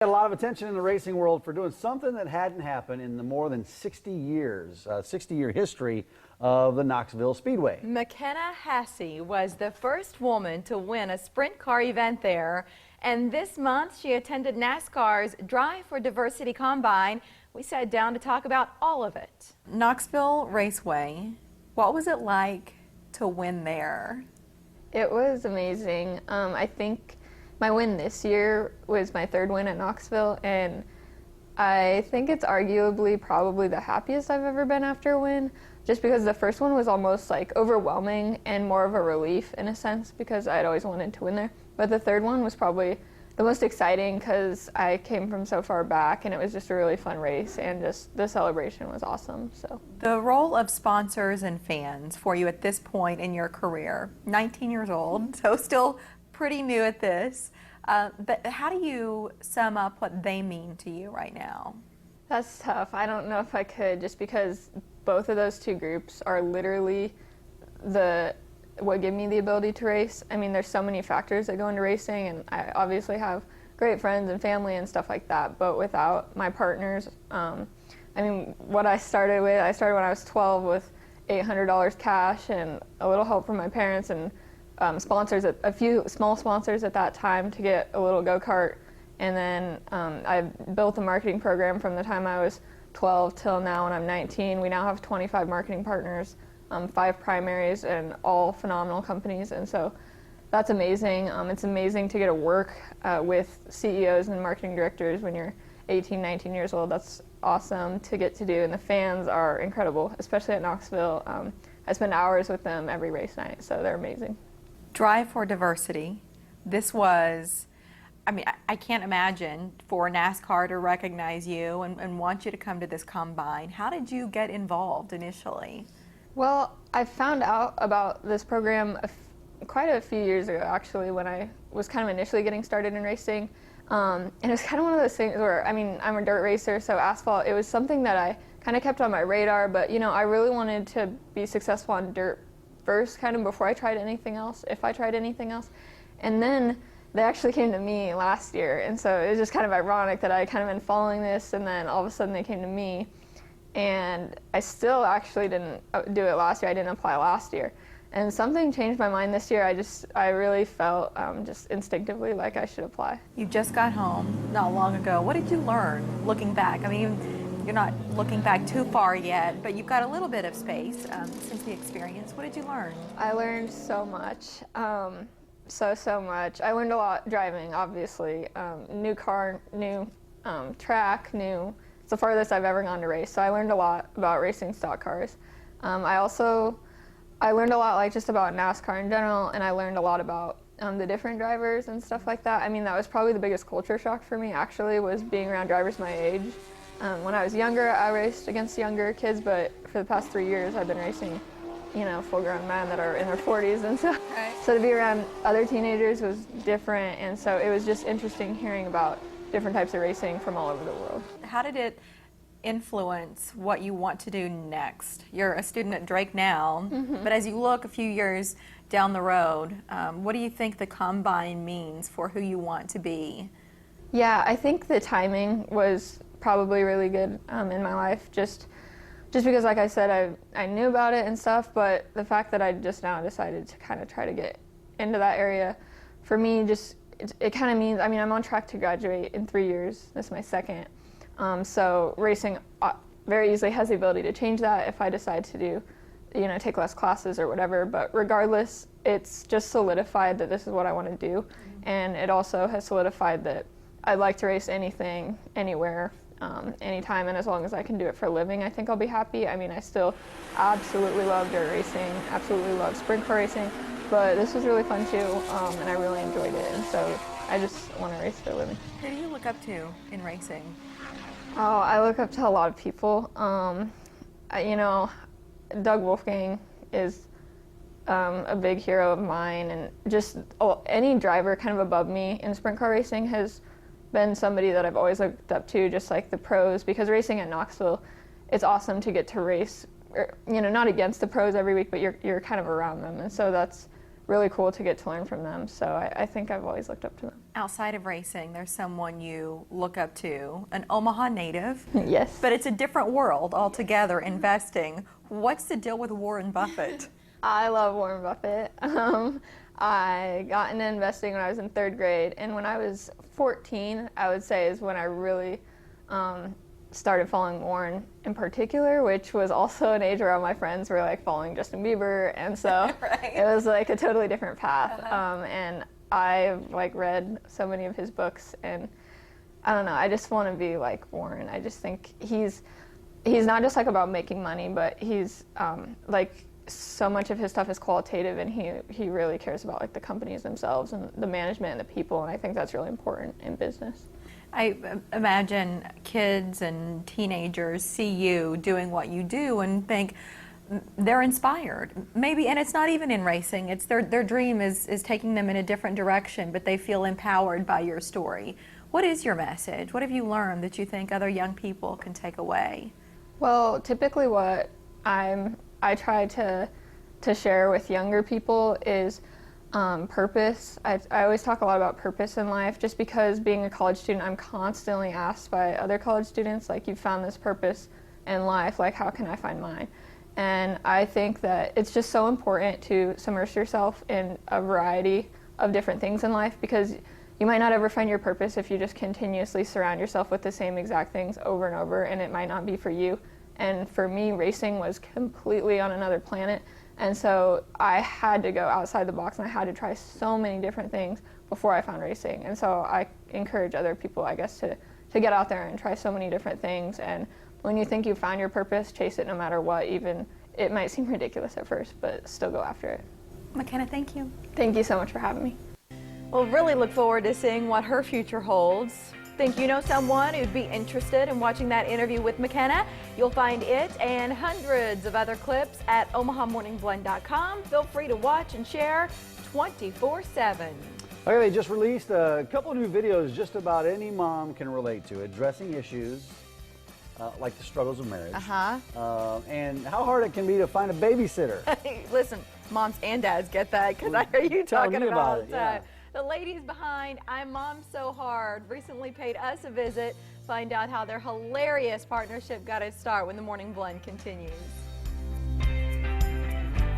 Got a lot of attention in the racing world for doing something that hadn't happened in the more than 60 years, 60-year history of the Knoxville Speedway. McKenna Haase was the first woman to win a sprint car event there, and this month she attended NASCAR's Drive for Diversity Combine. We sat down to talk about all of it. Knoxville Raceway, what was it like to win there? It was amazing. I think my win this year was my third win at Knoxville, and I think it's arguably probably the happiest I've ever been after a win, just because the first one was almost like overwhelming and more of a relief in a sense because I'd always wanted to win there. But the third one was probably the most exciting because I came from so far back and it was just a really fun race and just the celebration was awesome. So the role of sponsors and fans for you at this point in your career, 19 years old, so still pretty new at this, but how do you sum up what they mean to you right now? That's tough. I don't know if I could, just because both of those two groups are literally what give me the ability to race. I mean, there's so many factors that go into racing, and I obviously have great friends and family and stuff like that, but without my partners, I mean, what I started when I was 12 with $800 cash and a little help from my parents and sponsors, a few small sponsors at that time to get a little go-kart. And then I built a marketing program from the time I was 12 till now when I'm 19. We now have 25 marketing partners, 5 primaries, and all phenomenal companies. And so that's amazing. It's amazing to get to work with CEOs and marketing directors when you're 18, 19 years old. That's awesome to get to do. And the fans are incredible, especially at Knoxville. I spend hours with them every race night, so they're amazing. Drive for Diversity. This was, I mean, I can't imagine for NASCAR to recognize you and want you to come to this combine. How did you get involved initially? Well, I found out about this program quite a few years ago, actually, when I was kind of initially getting started in racing. And it was kind of one of those things where, I mean, I'm a dirt racer, so asphalt, it was something that I kind of kept on my radar, but, you know, I really wanted to be successful on dirt first, kind of before I tried anything else, if I tried anything else. And then they actually came to me last year, and so it was just kind of ironic that I kind of been following this, and then all of a sudden they came to me. And I still actually didn't do it last year. I didn't apply last year. And something changed my mind this year. I really felt just instinctively like I should apply. You just got home not long ago. What did you learn looking back? I mean, you're not looking back too far yet, but you've got a little bit of space since the experience. What did you learn? I learned so much. So much. I learned a lot driving, obviously. New car, new track, it's the farthest I've ever gone to race. So I learned a lot about racing stock cars. I learned a lot just about NASCAR in general, and I learned a lot about the different drivers and stuff like that. I mean, that was probably the biggest culture shock for me, actually, was being around drivers my age. When I was younger, I raced against younger kids, but for the past 3 years, I've been racing, you know, full-grown men that are in their 40s, and so, so to be around other teenagers was different, and so it was just interesting hearing about different types of racing from all over the world. How did it influence what you want to do next? You're a student at Drake now, but as you look a few years down the road, what do you think the combine means for who you want to be? Yeah, I think the timing was probably really good in my life, just because, like I said, I knew about it and stuff, but the fact that I just now decided to kind of try to get into that area, for me, it kind of means, I mean, I'm on track to graduate in 3 years. This is my second. So racing very easily has the ability to change that if I decide to do, you know, take less classes or whatever, but regardless, it's just solidified that this is what I want to do, and it also has solidified that I'd like to race anything, anywhere, anytime, and as long as I can do it for a living, I think I'll be happy. I mean, I still absolutely love dirt racing, absolutely love sprint car racing, but this was really fun too, and I really enjoyed it, and so I just want to race for a living. Who do you look up to in racing? Oh, I look up to a lot of people. You know, Doug Wolfgang is a big hero of mine, and just any driver kind of above me in sprint car racing has been somebody that I've always looked up to, just like the pros, because racing at Knoxville, it's awesome to get to race, you know, not against the pros every week, but you're kind of around them, and so that's really cool to get to learn from them. So I think I've always looked up to them. Outside of racing, there's someone you look up to, an Omaha native. Yes. But it's a different world altogether, investing. What's the deal with Warren Buffett? I love Warren Buffett. I got into investing when I was in 3rd grade, and when I was 14, I would say is when I really started following Warren in particular, which was also an age where all my friends were like following Justin Bieber, and so Right. it was like a totally different path. And I've like read so many of his books, and I don't know, I just want to be like Warren. I just think he's not just like about making money, but he's like so much of his stuff is qualitative, and he really cares about like the companies themselves and the management and the people, and I think that's really important in business. I imagine kids and teenagers see you doing what you do and think they're inspired. Maybe, and it's not even in racing, it's their dream is taking them in a different direction, but they feel empowered by your story. What is your message? What have you learned that you think other young people can take away? Well, typically what I try to share with younger people is purpose. I always talk a lot about purpose in life, just because being a college student, I'm constantly asked by other college students, like, you found this purpose in life, like, how can I find mine? And I think that it's just so important to submerge yourself in a variety of different things in life, because you might not ever find your purpose if you just continuously surround yourself with the same exact things over and over, and it might not be for you. And for me, racing was completely on another planet. And so I had to go outside the box, and I had to try so many different things before I found racing. And so I encourage other people, I guess, to get out there and try so many different things. And when you think you found your purpose, chase it no matter what. Even it might seem ridiculous at first, but still go after it. McKenna, thank you. Thank you so much for having me. We'll really look forward to seeing what her future holds. Think you know someone who'd be interested in watching that interview with McKenna? You'll find it and hundreds of other clips at OmahaMorningBlend.com. Feel free to watch and share 24/7. Okay, they just released a couple of new videos just about any mom can relate to, addressing issues like the struggles of marriage. And how hard it can be to find a babysitter. Listen, moms and dads get that, because I hear you Tell talking me about it, about yeah. the ladies behind I'm Mom So Hard recently paid us a visit. Find out how their hilarious partnership got its start when the Morning Blend continues.